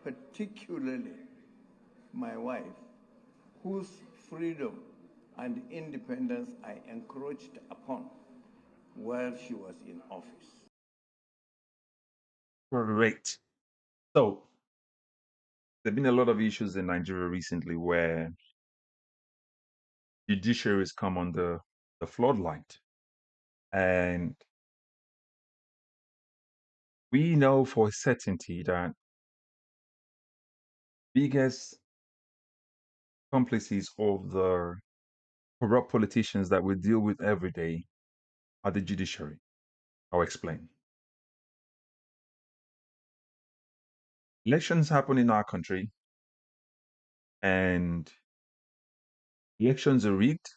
particularly my wife, whose freedom and independence I encroached upon while she was in office. Great. So there have been a lot of issues in Nigeria recently where judiciaries come under the floodlight. And we know for a certainty that biggest complices of the corrupt politicians that we deal with every day are the judiciary. I'll explain. Elections happen in our country, and elections are rigged.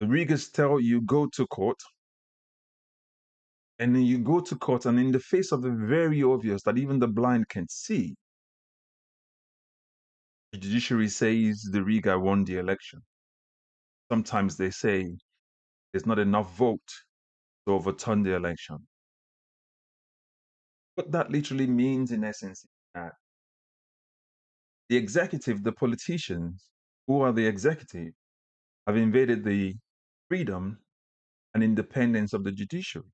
The riggers tell you go to court, and then you go to court, and in the face of the very obvious that even the blind can see, the judiciary says the rigger won the election. Sometimes they say there's not enough vote to overturn the election. What that literally means, in essence, is that the executive, the politicians who are the executive, have invaded the freedom and independence of the judiciary.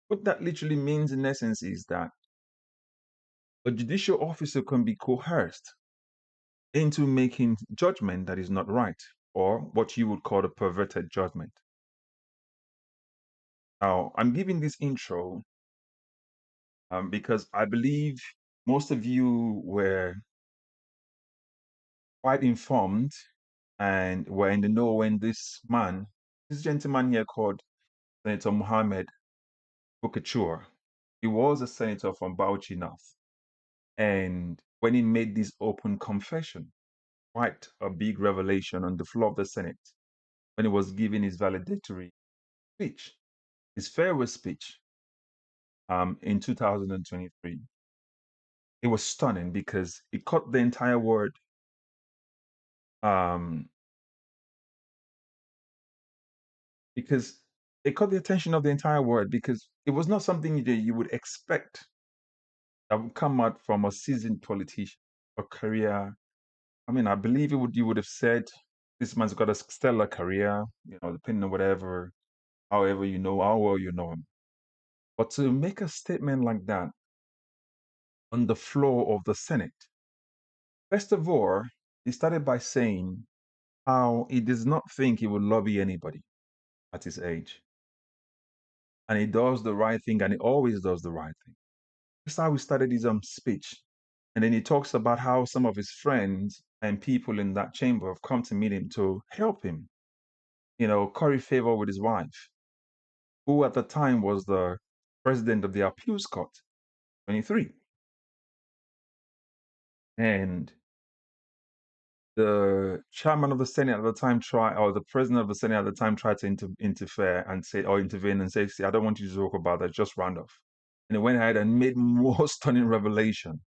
What that literally means, in essence, is that a judicial officer can be coerced into making judgment that is not right, or what you would call a perverted judgment. Now, I'm giving this intro because I believe most of you were quite informed and were in the know when this gentleman here called Senator Mohammed Bulkachuwa, he was a senator from Bauchi North. And when he made this open confession, quite a big revelation on the floor of the Senate, when he was giving his valedictory speech, his farewell speech in 2023, it was stunning because it caught the entire world. Um, because it caught the attention of the entire world because it was not something that you would expect that would come out from a seasoned politician, a career. I mean, I believe you would have said this man's got a stellar career, depending on however you know, how well you know him. But to make a statement like that on the floor of the Senate, first of all, he started by saying how he does not think he would lobby anybody at his age. And he does the right thing, and he always does the right thing. That's how he started his speech. And then he talks about how some of his friends and people in that chamber have come to meet him to help him, curry favor with his wife, who at the time was the president of the appeals court, 23. And the chairman of the Senate at the time or the president of the Senate at the time tried to interfere and say, or intervene and say, see, I don't want you to talk about that, just round off. And he went ahead and made more stunning revelation.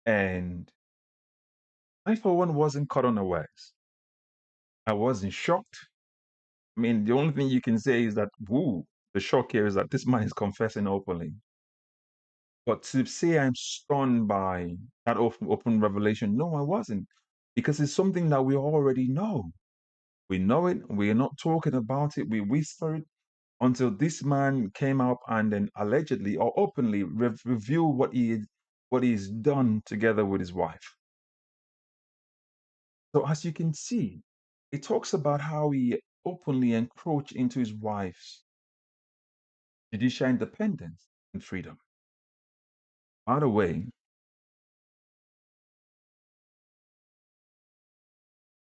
And I, for one, wasn't caught unawares. I wasn't shocked. I mean, the only thing you can say is that, woo, the shock here is that this man is confessing openly. But to say I'm stunned by that open revelation, no, I wasn't. Because it's something that we already know. We know it. We're not talking about it. We whisper it until this man came out and then allegedly or openly revealed what he's done together with his wife. So as you can see, it talks about how he openly encroached into his wife's judicial independence and freedom. By the way,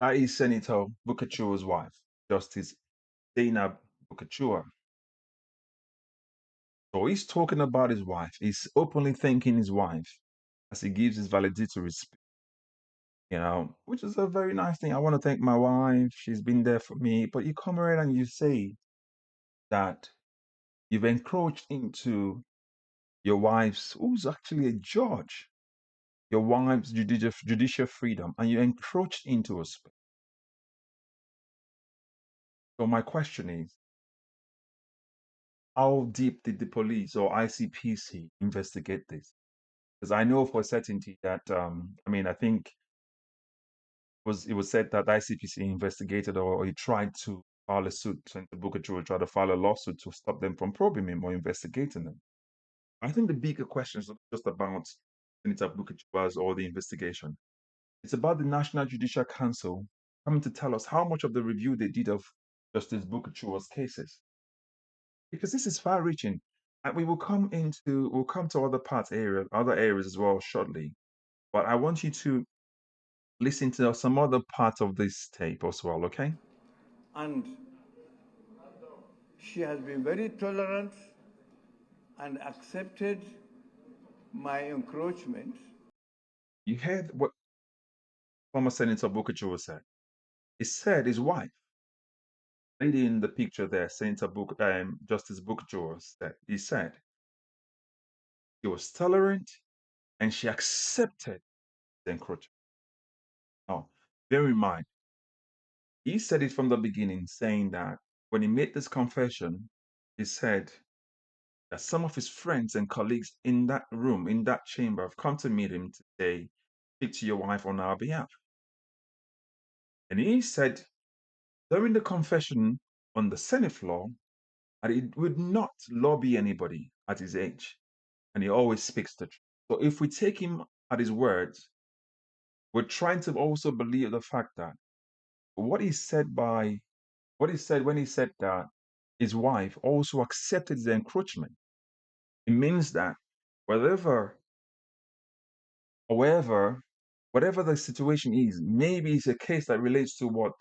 that is Senator Bulkachuwa's wife, Justice Zainab Bulkachuwa. So he's talking about his wife. He's openly thanking his wife as he gives his valedictory speech, which is a very nice thing. I want to thank my wife. She's been there for me. But you come around and you say that you've encroached into your wife's, who's actually a judge, your wife's judicial freedom, and you encroached into her space. So my question is, how deep did the police or ICPC investigate this? Because I know for certainty that I think it was said that ICPC investigated or he tried to file a suit. Senator Bulkachuwa tried to file a lawsuit to stop them from probing him or investigating them. I think the bigger question is not just about Senator Bulkachuwa's or the investigation. It's about the National Judicial Council coming to tell us how much of the review they did of Justice Bulkachuwa's cases. Because this is far-reaching. And we'll come to other areas as well shortly. But I want you to listen to some other parts of this tape as well, okay? And she has been very tolerant and accepted my encroachment. You heard what former Senator Bulkachuwa said. He said his wife, lady in the picture there, Justice Bulkachuwa he said he was tolerant and she accepted the encroachment. Now, bear in mind, he said it from the beginning, saying that when he made this confession, he said that some of his friends and colleagues in that room, in that chamber, have come to meet him to say, speak to your wife on our behalf. And he said during the confession on the Senate floor that he would not lobby anybody at his age, and he always speaks the truth. So if we take him at his words, we're trying to also believe the fact that what he said when he said that his wife also accepted the encroachment. It means that whatever, however, whatever the situation is, maybe it's a case that relates to what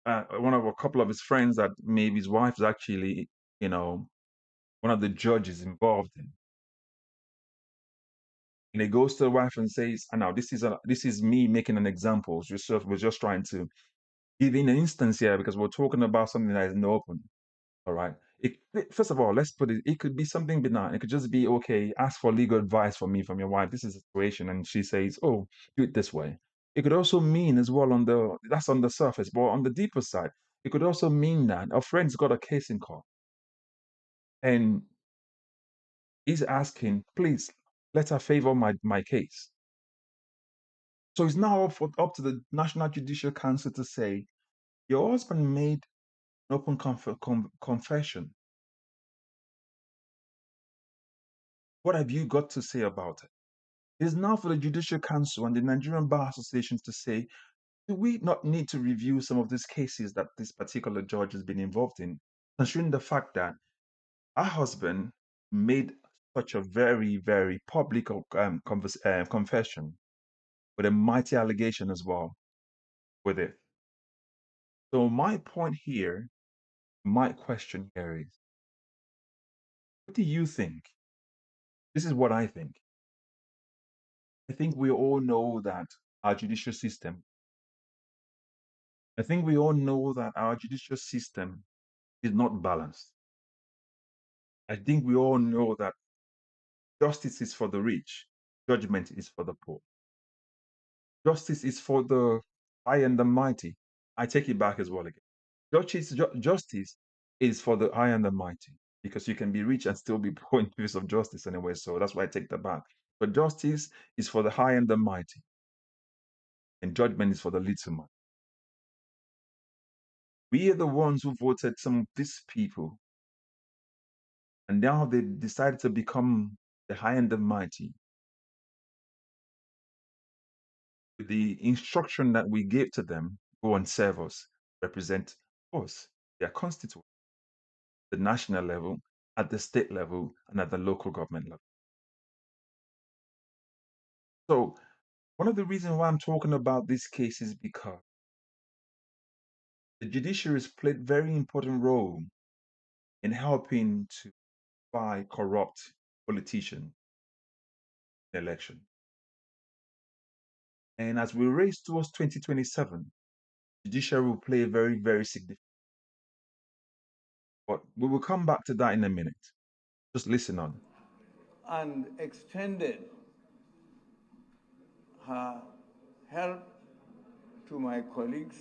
a couple of his friends that maybe his wife is actually, one of the judges involved in. And he goes to the wife and says, "Now this is me making an example. We're just trying to give in an instance here because we're talking about something that is in the open. All right. First of all, let's put it. It could be something benign. It could just be okay. Ask for legal advice from your wife. This is a situation, and she says, "Oh, do it this way." It could also mean as well that's on the surface, but on the deeper side, it could also mean that a friend's got a case in court, and he's asking, "Please, let her favor my case." So it's now up to the National Judicial Council to say, "Your husband made an open confession. What have you got to say about it?" It is now for the Judicial Council and the Nigerian Bar Associations to say, do we not need to review some of these cases that this particular judge has been involved in, considering the fact that her husband made such a very, very public confession with a mighty allegation as well with it. So my point here, my question here is, what do you think? This is what I think. I think we all know that our judicial system I think we all know that our judicial system is not balanced. I think we all know that justice is for the rich, judgment is for the poor. Justice is for the high and the mighty. I take it back as well again. Justice is for the high and the mighty because you can be rich and still be poor in place of justice anyway. So that's why I take that back. But justice is for the high and the mighty, and judgment is for the little man. We are the ones who voted some of these people, and now they decided to become the high and the mighty. The instruction that we gave to them, go and serve us, represent us, their constituents, at the national level, at the state level, and at the local government level. So one of the reasons why I'm talking about this case is because the judiciary has played a very important role in helping to fight corrupt politicians in election. And as we race towards 2027, judiciary will play a very, very significant. But we will come back to that in a minute. Just listen on. And extended her help to my colleagues.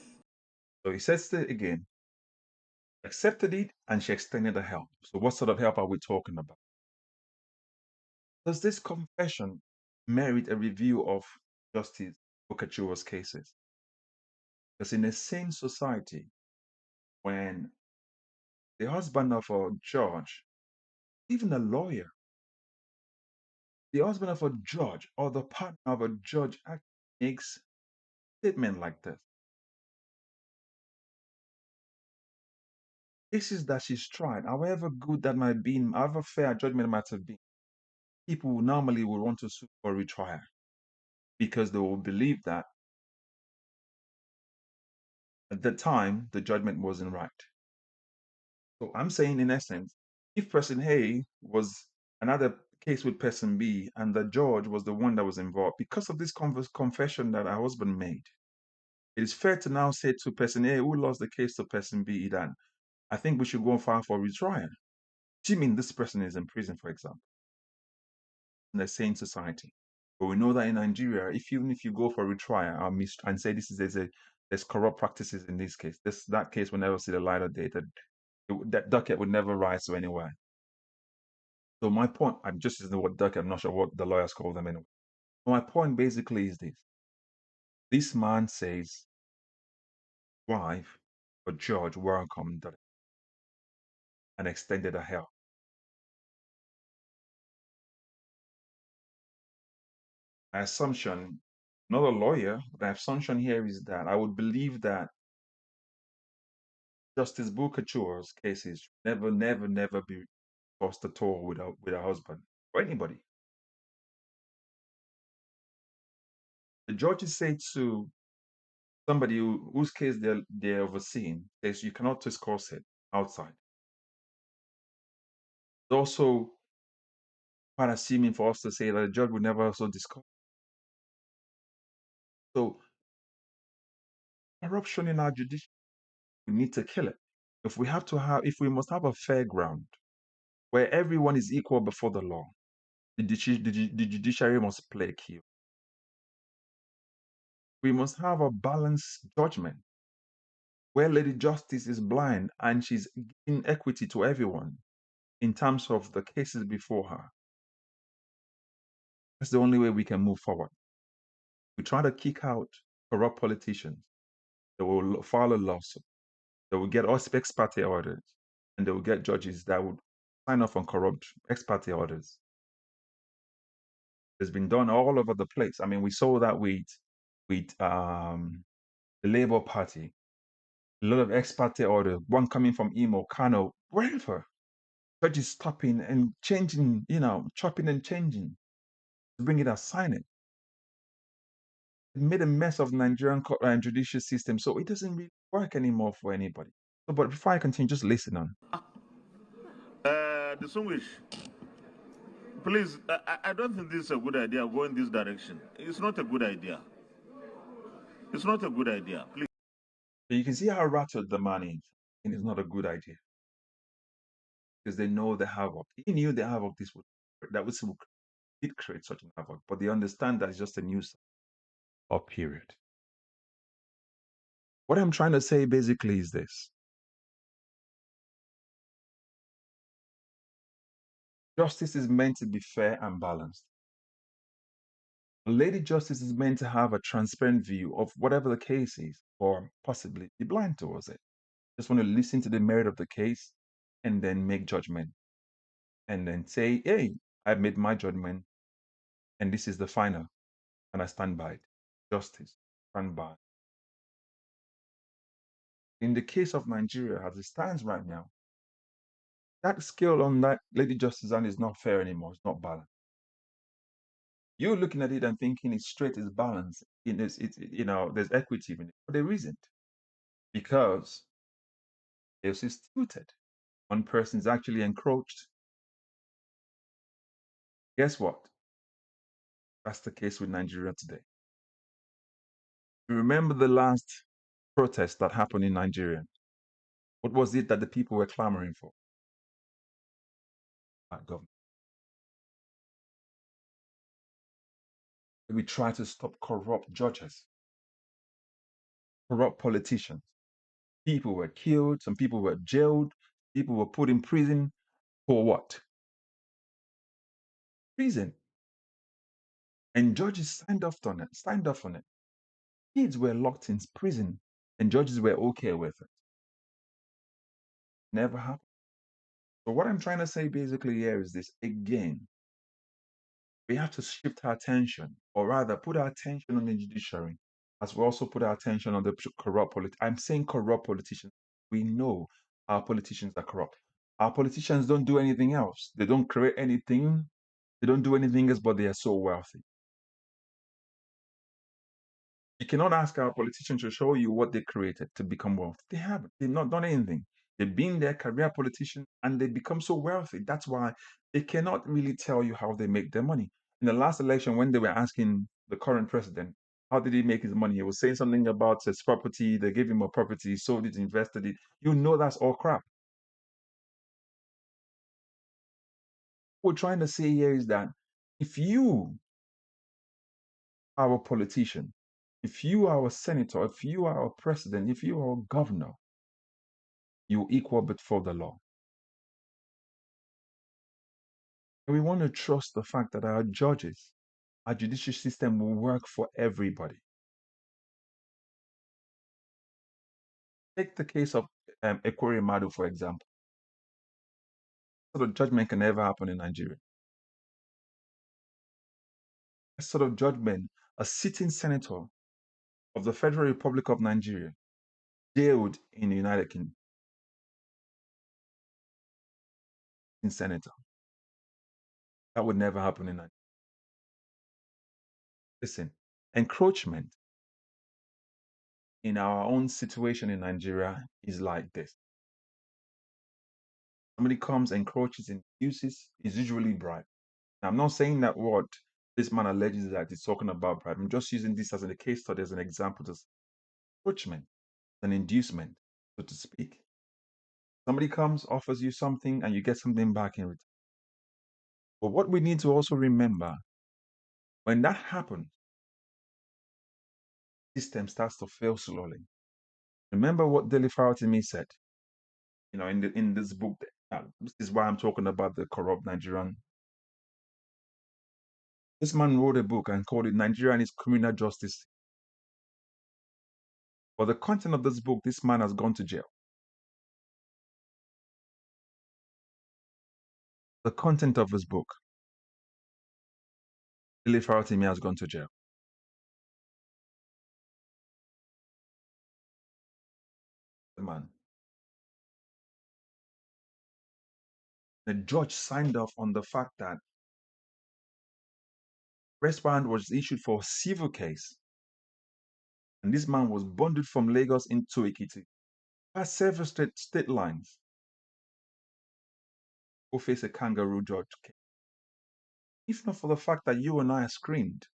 So he says it again. accepted it, and she extended the help. So what sort of help are we talking about? Does this confession merit a review of Justice Bulkachuwa's cases? Because in a sane society, when the husband of a judge, even a lawyer, the husband of a judge or the partner of a judge makes a statement like this, cases that she's tried, however good that might be, however fair a judgment might have been, people normally would want to sue for retrial because they will believe that at the time the judgment wasn't right. So I'm saying, in essence, if person A was another case with person B and the judge was the one that was involved, because of this confession that her husband made, it is fair to now say to person A who lost the case to person B that I think we should go and file for retrial. Do you mean this person is in prison, for example, in a sane society? But we know that in Nigeria, even if you go for retrial and say there's corrupt practices in this case, that case will never see the light of day. That docket would never rise to anywhere. So my point, I'm just using the word docket, I'm not sure what the lawyers call them anyway. My point basically is this. This man says, wife or judge welcomed and extended a help. My assumption, not a lawyer, but my assumption here is that I would believe that Justice Bulkachuwa's cases never, never, never be tossed at all with a husband or anybody. The judges say to somebody whose case they're overseeing, says you cannot discuss it outside. It's also quite assuming for us to say that the judge would never also discuss. So corruption in our judiciary, we need to kill it. If we must have a fair ground where everyone is equal before the law, the judiciary must play a key. We must have a balanced judgment where Lady Justice is blind and she's giving equity to everyone in terms of the cases before her. That's the only way we can move forward. We try to kick out corrupt politicians. They will file a lawsuit. They will get us ex parte orders, and they will get judges that would sign off on corrupt ex parte orders. It's been done all over the place. I mean, we saw that with the Labour Party. A lot of ex parte orders, one coming from Imo, Kano, wherever. Judges stopping and changing, chopping and changing to bring it as sign it. It made a mess of the Nigerian judicial system, so it doesn't really work anymore for anybody. So, but before I continue, just listen on. Distinguished, please, I don't think this is a good idea going this direction. It's not a good idea. It's not a good idea. Please. So you can see how rattled the man is, and it's not a good idea because they know the havoc. He knew the havoc did create such an havoc, but they understand that it's just a news or period. What I'm trying to say basically is this. Justice is meant to be fair and balanced. A lady justice is meant to have a transparent view of whatever the case is, or possibly be blind towards it. Just want to listen to the merit of the case and then make judgment. And then say, hey, I've made my judgment, and this is the final, and I stand by it. Justice, stand by. In the case of Nigeria, as it stands right now, that scale on that lady justice and is not fair anymore. It's not balanced. You're looking at it and thinking it's straight, it's balanced. There's equity in it, but there isn't, because it's disputed. One person is actually encroached. Guess what? That's the case with Nigeria today. You remember the last protest that happened in Nigeria? What was it that the people were clamoring for? Government. We try to stop corrupt judges, corrupt politicians. People were killed, some people were jailed, people were put in prison for what? Prison. And judges signed off on it. Kids were locked in prison, and judges were okay with it. Never happened. So what I'm trying to say basically here is this again. We have to shift our attention, or rather put our attention on the judiciary, as we also put our attention on the corrupt politicians. I'm saying corrupt politicians. We know our politicians are corrupt. Our politicians don't do anything else. They don't create anything. They don't do anything else, but they are so wealthy. You cannot ask our politicians to show you what they created to become wealthy. They haven't. They've not done anything. They've been their career politicians and they become so wealthy. That's why they cannot really tell you how they make their money. In the last election, when they were asking the current president, how did he make his money? He was saying something about his property. They gave him a property, he sold it, invested it. You know that's all crap. What we're trying to say here is that if you are a politician, if you are a senator, if you are a president, if you are a governor, you equal before the law. And we want to trust the fact that our judges, our judicial system will work for everybody. Take the case of Ekwere Madu, for example. That sort of judgment can never happen in Nigeria. That sort of judgment, a sitting senator of the Federal Republic of Nigeria, jailed in the United Kingdom, in senator. That would never happen in Nigeria. Listen, encroachment in our own situation in Nigeria is like this. Somebody comes, encroaches, and uses, is usually bribe. Now, I'm not saying that what this man alleges that he's talking about bribe. I'm just using this as a case study, as an example, as encroachment, an inducement, so to speak. Somebody comes, offers you something, and you get something back in return. But what we need to also remember, when that happens, the system starts to fail slowly. Remember what Dele Faratimi said, in this book. This is why I'm talking about the corrupt Nigerian. This man wrote a book and called it Nigeria and its Criminal Justice. For the content of this book, this man has gone to jail. The content of his book, Dele Faratimi has gone to jail. The man. The judge signed off on the fact that arrest warrant was issued for a civil case, and this man was bundled from Lagos into Ekiti, past several state lines, go face a kangaroo judge case. If not for the fact that you and I screamed,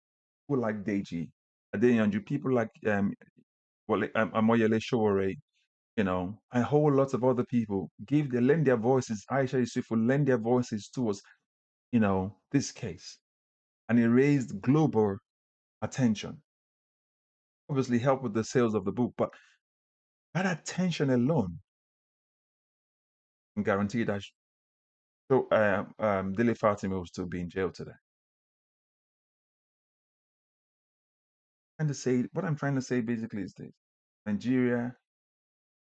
people like Deji, Adeyanju, people like Amoyele Showore, and a whole lot of other people lend their voices. Aisha Yusufu lend their voices towards, this case, and it raised global attention. Obviously, helped with the sales of the book, but that attention alone can guarantee that Dele Fatima will still be in jail today. What I'm trying to say basically is this: Nigeria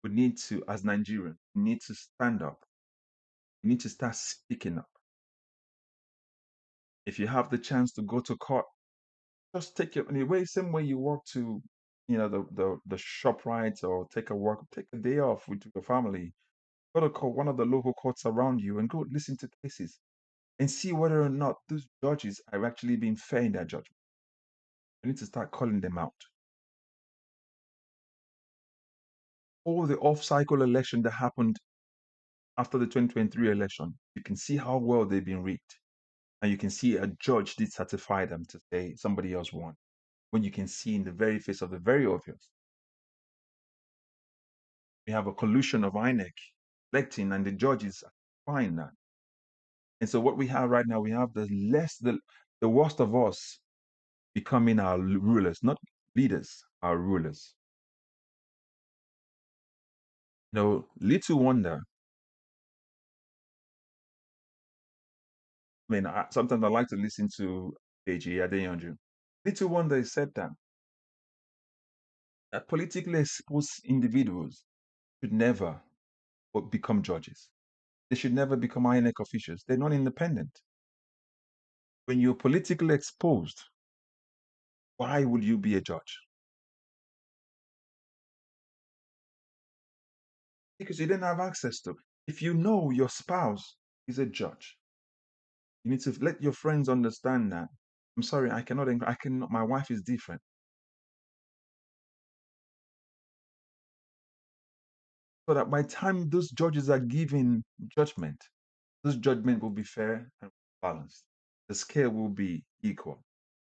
we need to, as Nigerians, we need to stand up. We need to start speaking up. If you have the chance to go to court, just take it in the way, same way you walk to, the shop right, or take a day off with your family. Go to court, one of the local courts around you, and go listen to cases and see whether or not those judges are actually being fair in their judgment. We need to start calling them out. All the off-cycle election that happened after the 2023 election, you can see how well they've been rigged. And you can see a judge did certify them to say somebody else won. When you can see in the very face of the very obvious. We have a collusion of INEC electing, and the judges find that. And so what we have right now, we have the worst of us becoming our rulers, not leaders, our rulers. Little wonder. Sometimes I like to listen to AJ Adeyanju. Little wonder he said that politically exposed individuals should never become judges. They should never become INEC officials. They're not independent. When you're politically exposed, why would you be a judge? Because you didn't have access to. If you know your spouse is a judge, you need to let your friends understand that. I'm sorry, I cannot, my wife is different. So that by the time those judges are giving judgment, this judgment will be fair and balanced. The scale will be equal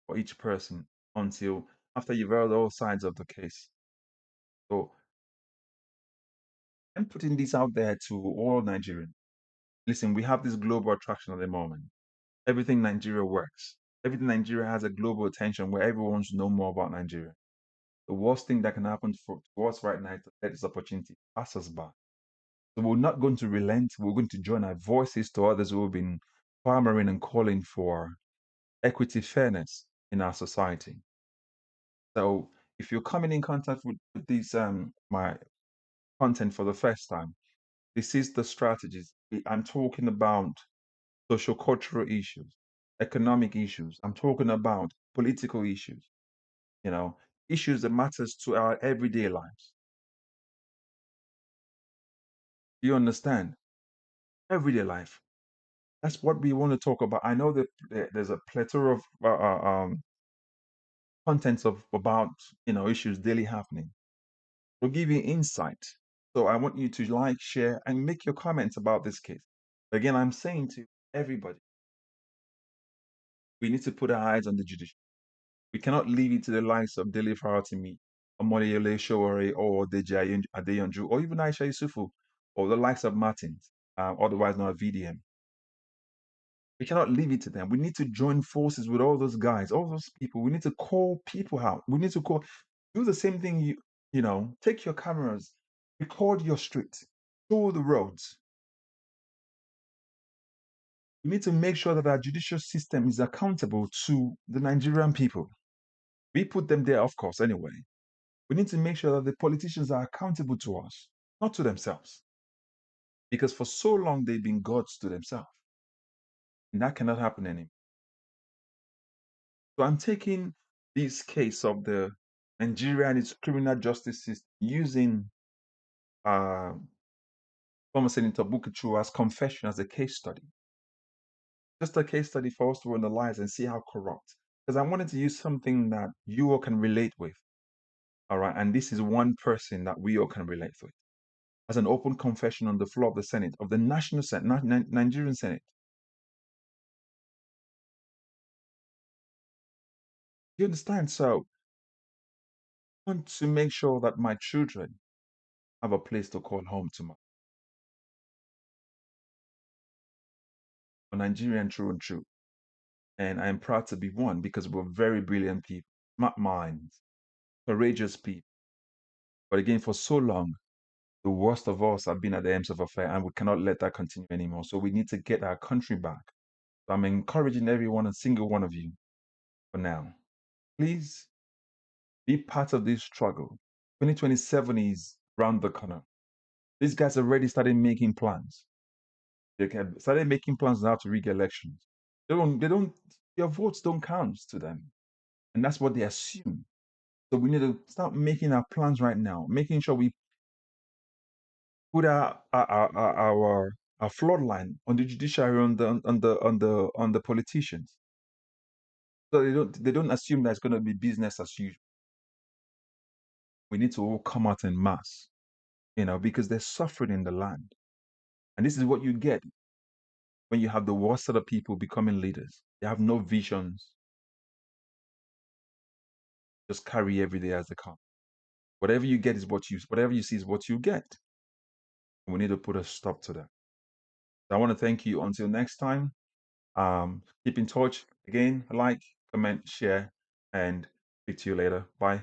for each person until after you've heard all sides of the case. So I'm putting this out there to all Nigerians. Listen, we have this global attraction at the moment. Everything Nigeria works. Everything Nigeria has a global attention where everyone wants to know more about Nigeria. The worst thing that can happen to us right now is to let this opportunity pass us by. So we're not going to relent. We're going to join our voices to others who have been clamoring and calling for equity, fairness in our society. So if you're coming in contact with these my content for the first time, this is the strategies. I'm talking about social cultural issues, economic issues. I'm talking about political issues, issues that matters to our everyday lives. You understand? Everyday life. That's what we want to talk about. I know that there's a plethora of contents about issues daily happening. We'll give you insight. So I want you to like, share, and make your comments about this case. Again, I'm saying to everybody, we need to put our eyes on the judiciary. We cannot leave it to the likes of Dele Faratimi, Omoyele Showore, or Deji Adeyanju, or even Aisha Yusufu, or the likes of Martins, otherwise known as VDM. We cannot leave it to them. We need to join forces with all those guys, all those people. We need to call people out. We need to do the same thing. Take your cameras, record your street, show the roads. We need to make sure that our judicial system is accountable to the Nigerian people. We put them there, of course, anyway. We need to make sure that the politicians are accountable to us, not to themselves. Because for so long, they've been gods to themselves. And that cannot happen anymore. So I'm taking this case of the Nigeria and its criminal justice system using former Senator Bulkachuwa's confession as a case study. Just a case study for us to analyze and see how corrupt. Because I wanted to use something that you all can relate with. All right. And this is one person that we all can relate with. As an open confession on the floor of the Senate, of the National Senate, Nigerian Senate. You understand? So I want to make sure that my children have a place to call home tomorrow. A Nigerian true and true. And I am proud to be one because we're very brilliant people, smart minds, courageous people. But again, for so long, the worst of us have been at the ends of affair, and we cannot let that continue anymore. So we need to get our country back. So I'm encouraging everyone and single one of you for now. Please be part of this struggle. 2027 is round the corner. These guys already started making plans. They started making plans now to rig elections. Your votes don't count to them. And that's what they assume. So we need to start making our plans right now, making sure we put our flood line on the judiciary, on the politicians. So they don't assume that it's going to be business as usual. We need to all come out en masse, because they're suffering in the land. And this is what you get when you have the worst set of people becoming leaders. They have no visions. Just carry every day as they come. Whatever you get is whatever you see is what you get. And we need to put a stop to that. So I want to thank you until next time. Keep in touch. Again, like, comment, share, and speak to you later. Bye.